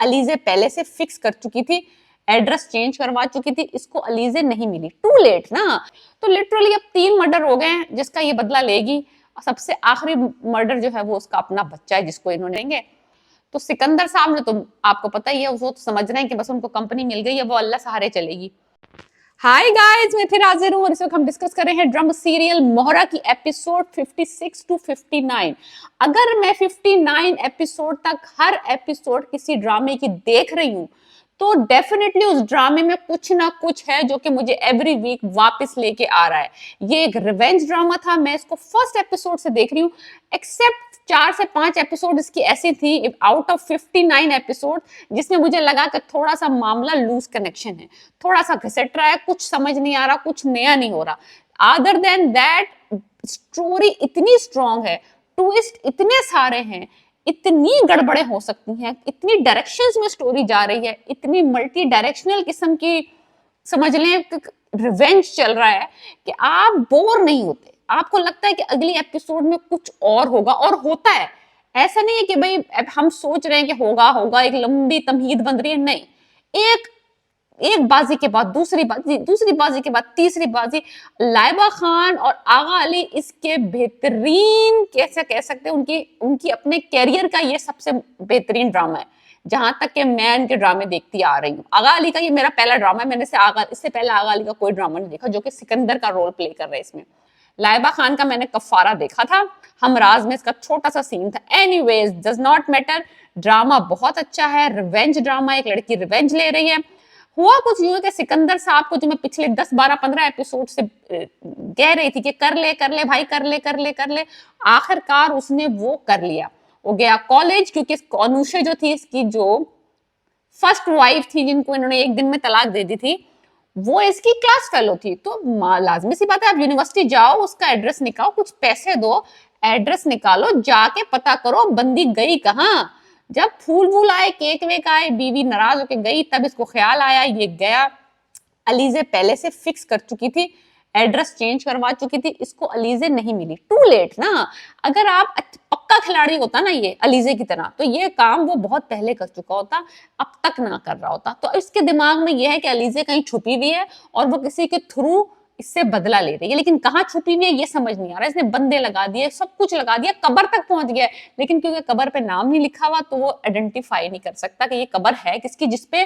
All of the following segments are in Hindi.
अलीजे पहले से फिक्स कर चुकी थी, एड्रेस चेंज करवा चुकी थी, इसको अलीजे नहीं मिली, टू लेट ना। तो लिटरली अब 3 मर्डर हो गए हैं जिसका ये बदला लेगी। सबसे आखिरी मर्डर जो है वो उसका अपना बच्चा है जिसको इन्होंने देंगे। तो सिकंदर साहब ने तो आपको पता ही है, वो तो समझ रहे हैं कि बस उनको कंपनी मिल गई है, वो अल्लाह सहारे चलेगी। हाय गाइस, मैं फिर हाजिर हूँ और इस वक्त हम डिस्कस कर रहे हैं ड्रामा सीरियल मोहरा की एपिसोड 56 टू 59। अगर मैं 59 एपिसोड तक हर एपिसोड किसी ड्रामे की देख रही हूँ तो डेफिनेटली उस ड्रामे में कुछ ना कुछ है जो कि मुझे एवरी वीक वापस लेके आ रहा है। ये एक रिवेंज ड्रामा था, मैं इसको फर्स्ट एपिसोड से देख रही हूँ। एक्सेप्ट 4 से 5 एपिसोड इसकी ऐसी थी आउट ऑफ 59 एपिसोड जिसमें मुझे लगा कि थोड़ा सा मामला लूज कनेक्शन है, थोड़ा सा घिसट रहा है, कुछ समझ नहीं आ रहा, कुछ नया नहीं हो रहा। अदर देन दैट स्टोरी इतनी स्ट्रांग है, ट्विस्ट इतने सारे हैं, इतनी गड़बड़े हो सकती हैं, इतनी डायरेक्शंस में स्टोरी जा रही है, इतनी मल्टी डायरेक्शनल किस्म की समझ लें रिवेंज चल रहा है कि आप बोर नहीं होते। आपको लगता है कि अगली एपिसोड में कुछ और होगा, और होता है। ऐसा नहीं है कि भाई हम सोच रहे हैं कि होगा होगा, एक लंबी तमहीद बन रही है, नहीं। एक बाजी के बाद दूसरी बाजी, दूसरी बाजी के बाद तीसरी बाजी। लाइबा खान और आगा अली इसके बेहतरीन, कैसे कह सकते हैं, उनकी अपने कैरियर का ये सबसे बेहतरीन ड्रामा है जहां तक कि मैं इनके ड्रामे देखती आ रही हूँ। आगा अली का ये मेरा पहला ड्रामा है, मैंने इससे पहले आगा अली का कोई ड्रामा नहीं देखा जो कि सिकंदर का रोल प्ले कर रहे हैं इसमें। लाइबा खान का मैंने कफारा देखा था, हमराज में इसका छोटा सा सीन था। Anyways does not matter, drama बहुत अच्छा है, रिवेंज ड्रामा, एक लड़की रिवेंज ले रही है। हुआ कुछ यूं है कि सिकंदर साहब को जो मैं पिछले 10, 12, 15 एपिसोड से कह रही थी कि कर ले भाई, कर ले, आखिरकार उसने वो कर लिया। वो गया कॉलेज, क्योंकि अनुषा जो थी इसकी जो फर्स्ट वाइफ थी, जिनको इन्होंने एक दिन में तलाक दे दी थी, वो इसकी क्लास फेलो थी। तो लाजमी सी बात है, आप यूनिवर्सिटी जाओ, उसका एड्रेस निकालो, कुछ पैसे दो, एड्रेस निकालो, जाके पता करो बंदी गई कहाँ। जब फूल वूल आए, केक वेक आए, बीवी नाराज होके गई, तब इसको ख्याल आया ये गया। अलीजे पहले से फिक्स कर चुकी थी, एड्रेस चेंज करवा चुकी थी, इसको अलीजे नहीं मिली, टू लेट ना। अगर आप पक्का खिलाड़ी होता ना ये अलीजे की तरह, तो ये काम वो बहुत पहले कर चुका होता, अब तक ना कर रहा होता। तो इसके दिमाग में ये है कि अलीजे कहीं छुपी हुई है और वो किसी के थ्रू इससे बदला ले रही है, लेकिन कहाँ छुपी हुई है ये समझ नहीं आ रहा। इसने बंदे लगा दिए, सब कुछ लगा दिया, कब्र तक पहुंच गया, लेकिन क्योंकि कब्र पे नाम नहीं लिखा हुआ तो वो आइडेंटिफाई नहीं कर सकता कि ये कब्र है किसकी, जिसपे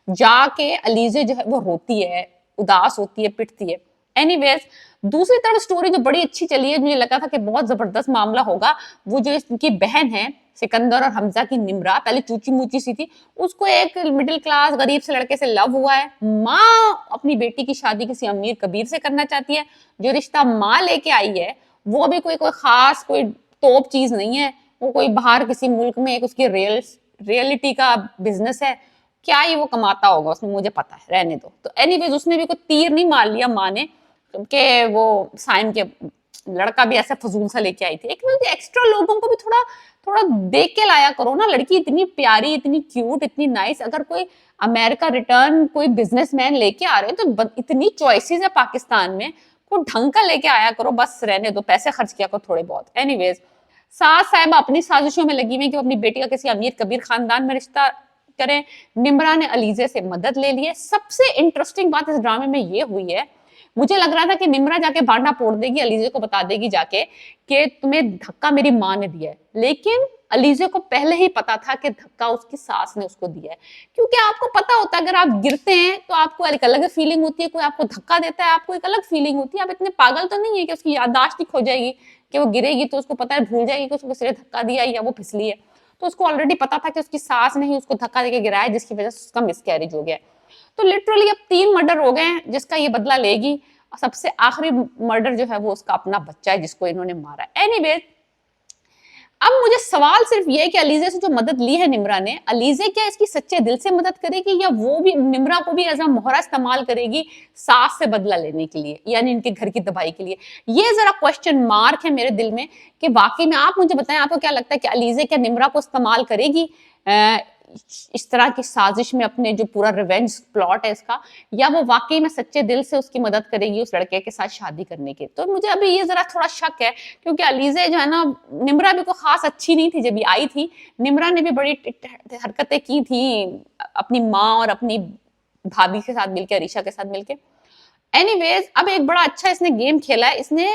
जाके अलीजे जो है वो रोती है, उदास होती है, पिटती है। एनीवेज दूसरी तरफ स्टोरी जो बड़ी अच्छी चली है, मुझे लगा था कि बहुत जबरदस्त मामला होगा। वो जो इसकी बहन है सिकंदर और हमजा की निम्रा, पहले चूची मूची सी थी, उसको एक मिडिल क्लास गरीब से लड़के से लव हुआ है। माँ अपनी बेटी की शादी किसी अमीर कबीर से करना चाहती है। जो रिश्ता माँ लेके आई है वो भी कोई खास कोई तोप चीज नहीं है, वो कोई बाहर किसी मुल्क में एक उसकी रियलिटी का बिजनेस है। क्या ही वो कमाता होगा उसमें, मुझे पता है, रहने दो। तो एनीवेज उसने भी कोई तीर नहीं मार लिया माँ ने कि वो साइन के लड़का भी ऐसा फजूल सा लेके आई थी। एक एक्स्ट्रा लोगों को भी थोड़ा थोड़ा देख के लाया करो ना। लड़की इतनी प्यारी, इतनी क्यूट, इतनी नाइस, अगर कोई अमेरिका रिटर्न कोई बिजनेसमैन लेके आ रहे हैं तो इतनी चॉइसेस है पाकिस्तान में, कोई ढंग का लेके आया करो, बस रहने दो, पैसे खर्च किया करो थोड़े बहुत। एनीवेज सास साहिबा अपनी साजिशों में लगी हुई कि वो अपनी बेटी का किसी अमीर कबीर खानदान में रिश्ता करें। निम्रा ने अलीजे से मदद ले ली है। सबसे इंटरेस्टिंग बात इस ड्रामे में ये हुई है, मुझे लग रहा था कि निम्रा जाके भांडा फोड़ देगी, अलीजे को बता देगी जाके कि तुम्हें धक्का मेरी माँ ने दिया है, लेकिन अलीजे को पहले ही पता था कि धक्का उसकी सास ने उसको दिया है। क्योंकि आपको पता होता है अगर आप गिरते हैं तो आपको एक अलग फीलिंग होती है, कोई आपको धक्का देता है आपको एक अलग फीलिंग होती है। आप इतने पागल तो नहीं है कि उसकी याददाश्त ही खो जाएगी, कि वो गिरेगी तो उसको पता है, भूल जाएगी कि उसको किसी ने धक्का दिया या वो फिसली है। तो उसको ऑलरेडी पता था कि उसकी सास ने ही उसको धक्का देके गिराया, जिसकी वजह से उसका मिसकैरेज हो गया। तो लिटरली अब 3 मर्डर हो गए हैं जिसका ये बदला लेगी। सबसे आखिरी मर्डर जो है वो उसका अपना बच्चा है जिसको इन्होंने मारा। एनीवेज अब मुझे सवाल सिर्फ ये है कि अलीजे से जो मदद ली है निम्रा ने, अलीजे क्या इसकी सच्चे दिल से मदद करेगी या वो भी निम्रा को भी एज अ मोहरा इस्तेमाल करेगी सास से बदला लेने के लिए, यानी इनके घर की तबाही के लिए? ये जरा क्वेश्चन मार्क है मेरे दिल में कि वाकई में आप मुझे बताएं, आपको क्या लगता है कि अलीजे क्या निम्रा को इस्तेमाल करेगी इस तरह की साजिश में अपने जो पूरा रिवेंज प्लॉट है इसका, या वो वाकई में सच्चे दिल से उसकी मदद करेगी उस लड़के के साथ शादी करने की। तो मुझे अभी ये जरा थोड़ा शक है, क्योंकि अलीजे जो है ना, निम्रा भी को खास अच्छी नहीं थी जब ये आई थी। निम्रा ने भी बड़ी हरकतें की थी अपनी माँ और अपनी भाभी के साथ मिलकर, अरीशा के साथ मिलकर। एनीवेज, अब एक बड़ा अच्छा इसने गेम खेला है। इसने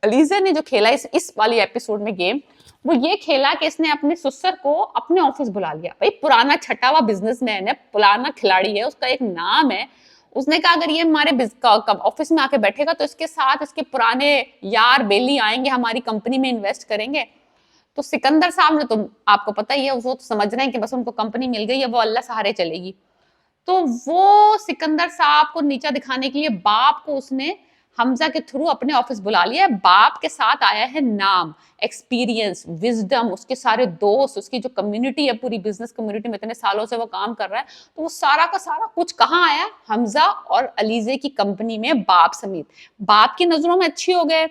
अलीजा ने जो खेला इस वाली एपिसोड में गेम, वो ये खेला कि इसने अपने ससुर को अपने ऑफिस बुला लिया। भाई पुराना छटा हुआ बिजनेसमैन है, पुराना खिलाड़ी है, उसका एक नाम है। उसने कहा अगर ये हमारे ऑफिस में आके बैठेगा तो इसके साथ इसके पुराने यार बेली आएंगे, हमारी कंपनी में इन्वेस्ट करेंगे। तो सिकंदर साहब ने, तो आपको पता ही है, वो तो समझ रहे हैं कि बस उनको कंपनी मिल गई है, वो अल्लाह सहारे चलेगी। तो वो सिकंदर साहब को नीचा दिखाने के लिए बाप को उसने हमजा के थ्रू अपने ऑफिस बुला लिया है। बाप के साथ आया है नाम, एक्सपीरियंस, विजडम, उसके सारे दोस्त, उसकी जो कम्युनिटी है, पूरी बिजनेस कम्युनिटी में इतने सालों से वो काम कर रहा है। तो वो सारा का सारा कुछ कहाँ आया? हमजा और अलीजे की कंपनी में, बाप समेत। बाप की नजरों में अच्छी हो गए,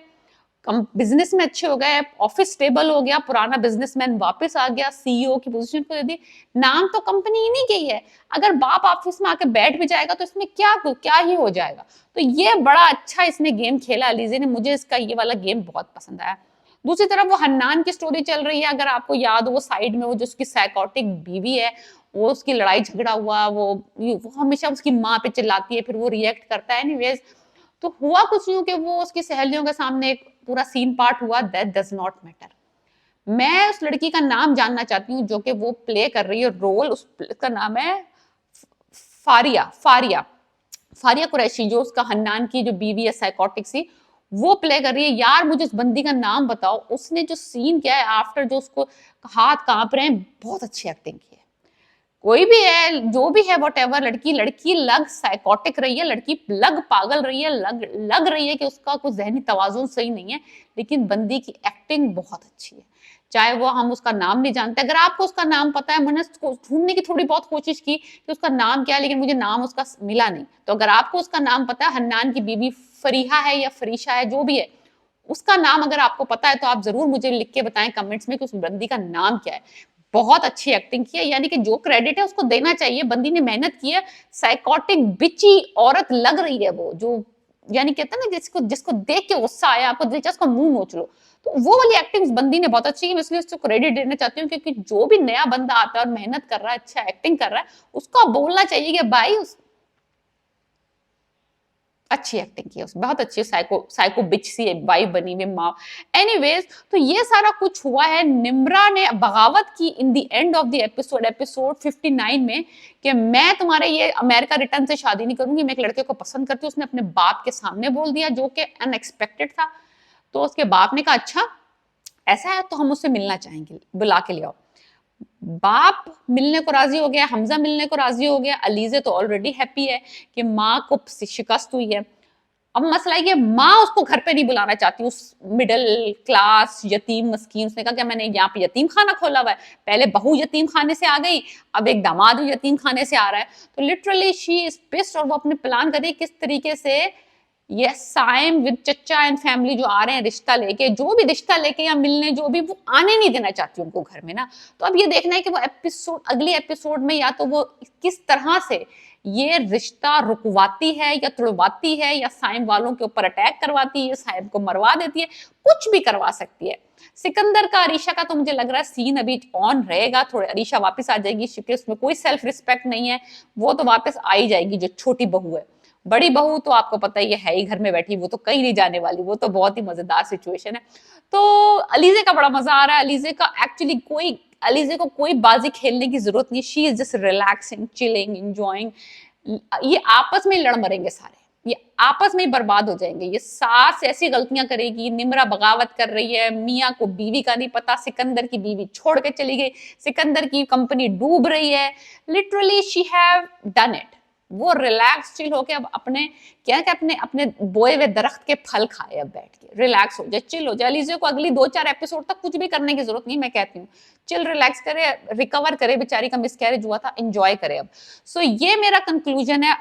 बिजनेस में अच्छे हो गए, ऑफिस स्टेबल हो गया, पुराना बिजनेसमैन वापस आ गया, सीईओ की पोजीशन को दे दी। नाम तो कंपनी ही नहीं गई है। अगर बाप ऑफिस में आके बैठ भी जाएगा तो इसमें क्या ही हो जाएगा। तो ये बड़ा अच्छा इसने गेम खेला अलीजे ने, मुझे इसका ये वाला गेम बहुत पसंद आया। दूसरी तरफ वो हन्नान की स्टोरी चल रही है, अगर आपको याद हो, वो साइड में वो जो उसकी साइकोटिक बीवी है, वो उसकी लड़ाई झगड़ा हुआ, वो हमेशा उसकी माँ पे चिल्लाती है, फिर वो रिएक्ट करता है। एनीवेज, तो हुआ कुछ यूं कि वो उसकी सहेलियों के सामने एक पूरा सीन पार्ट हुआ। That does not matter. मैं उस लड़की का नाम जानना चाहती हूँ जो कि वो प्ले कर रही है रोल, उसका नाम है फारिया कुरैशी, जो उसका हन्नान की जो बीवी है साइकोटिक सी, वो प्ले कर रही है। यार मुझे उस बंदी का नाम बताओ। उसने जो सीन किया है आफ्टर, जो उसको हाथ कांप रहे हैं, बहुत अच्छी एक्टिंग की है। कोई भी है, जो भी है, वॉटेवर, लड़की लग साइकोटिक रही है, लड़की लग पागल रही है, लग रही है कि उसका कुछ जहनी तवाजुन सही नहीं है, लेकिन बंदी की एक्टिंग बहुत अच्छी है। चाहे वो हम उसका नाम नहीं जानते, अगर आपको उसका नाम पता है, मैंने ढूंढने की थोड़ी बहुत कोशिश की कि उसका नाम क्या है, लेकिन मुझे नाम उसका मिला नहीं। तो अगर आपको उसका नाम पता है, हन्नान की बीबी फरीहा है या फरीशा है, जो भी है, उसका नाम अगर आपको पता है तो आप जरूर मुझे लिख के बताएं कमेंट्स में कि उस बंदी का नाम क्या है। बहुत अच्छी एक्टिंग की है, यानी कि जो क्रेडिट है उसको देना चाहिए, बंदी ने मेहनत की है। साइकोटिक बिची औरत लग रही है वो, जो यानी कहते हैं ना, जिसको देख के गुस्सा आया, आपको दिल उसका मुंह नोच लो। तो वो वाली एक्टिंग उस बंदी ने बहुत अच्छी की, इसलिए उसको क्रेडिट देना चाहती हूँ, क्योंकि जो भी नया बंदा आता है और मेहनत कर रहा है, अच्छा एक्टिंग कर रहा है, उसको बोलना चाहिए कि भाई अच्छी एक्टिंग की है, बहुत अच्छी साइको बिच सी वाइफ बनी हुई माँ। एनीवेज, तो ये सारा कुछ हुआ है। निम्रा ने बगावत की in the end of the episode 59 में, कि मैं तुम्हारे ये अमेरिका रिटर्न से शादी नहीं करूंगी, मैं एक लड़के को पसंद करती हूँ। उसने अपने बाप के सामने बोल दिया, जो कि अनएक्सपेक्टेड था। तो उसके बाप ने कहा अच्छा ऐसा है तो हम उससे मिलना चाहेंगे, बुला के ले आओ। बाप मिलने को राजी हो गया, हमजा मिलने को राजी हो गया, अलीजे तो ऑलरेडी हैप्पी है कि माँ को शिकस्त हुई है। अब मसला ये, माँ उसको घर पे नहीं बुलाना चाहती, उस मिडिल क्लास यतीम मस्कीन। उसने कहा कि मैंने यहाँ पे यतीम खाना खोला हुआ है, पहले बहू यतीम खाने से आ गई, अब एक दामाद यतीम खाने से आ रहा है। तो लिटरली शी इज पिस्ड, और वो अपने प्लान कर रही है किस तरीके से ये साइम विद चचा एंड फैमिली जो आ रहे हैं रिश्ता लेके, जो भी रिश्ता लेके या मिलने, जो भी, वो आने नहीं देना चाहती उनको घर में ना। तो अब ये देखना है कि वो एपिसोड, अगली एपिसोड में, या तो वो किस तरह से ये रिश्ता रुकवाती है या तुड़वाती है, या साइम वालों के ऊपर अटैक करवाती है, साइम को मरवा देती है, कुछ भी करवा सकती है। सिकंदर का, अरीशा का तो मुझे लग रहा है सीन अभी ऑन रहेगा, थोड़े अरीशा वापस आ जाएगी, क्योंकि उसमें कोई सेल्फ रिस्पेक्ट नहीं है, वो तो वापस आ ही जाएगी। जो छोटी बहू है, बड़ी बहू तो आपको पता ही है ही घर में बैठी, वो तो कहीं नहीं जाने वाली, वो तो बहुत ही मजेदार सिचुएशन है। तो अलीजे का बड़ा मजा आ रहा है। अलीजे को कोई बाजी खेलने की जरूरत नहीं, she is just relaxing, chilling, enjoying. ये आपस में लड़ मरेंगे सारे, ये आपस में ही बर्बाद हो जाएंगे। ये सास ऐसी गलतियां करेगी, निम्रा बगावत कर रही है, मियाँ को बीवी का नहीं पता, सिकंदर की बीवी छोड़ के चली गई, सिकंदर की कंपनी डूब रही है। Literally she have done it. वो रिलैक्स चिल होके अब अपने अपने बोए हुए दरख्त के फल खाए, अब बैठ के रिलैक्स हो जाए, चिल हो जाए। अलीजे को अगली 2-4 एपिसोड तक कुछ भी करने की जरूरत नहीं, मैं कहती हूँ चिल, रिलैक्स करे, रिकवर करे, बेचारी का मिसकैरेज हुआ था, एंजॉय करे अब। सो ये मेरा कंक्लूजन है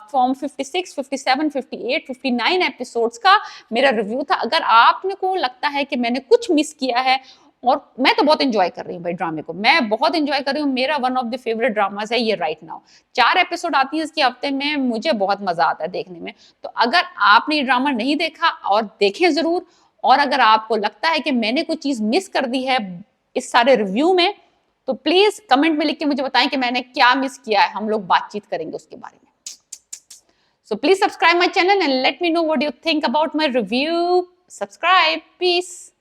फ्रॉम 56, 57, 58, 59 एपिसोड्स का मेरा रिव्यू था। अगर आपने को लगता है कि मैंने कुछ मिस किया है और मैं तो बहुत एंजॉय कर रही हूँ भाई ड्रामे को, मैं बहुत एंजॉय कर रही हूँ। मेरा one of the favourite dramas है ये राइट नाउ। 4 एपिसोड आती है इसके हफ्ते में, मुझे बहुत मजा आता है देखने में। तो अगर आपने ये ड्रामा नहीं देखा और देखें जरूर, और अगर आपको लगता है कि मैंने कोई चीज मिस कर दी है इस सारे रिव्यू में, तो प्लीज कमेंट में लिख के मुझे बताएं कि मैंने क्या मिस किया है, हम लोग बातचीत करेंगे उसके बारे में। So please subscribe my channel and let me know what you think about my review. Subscribe. Peace.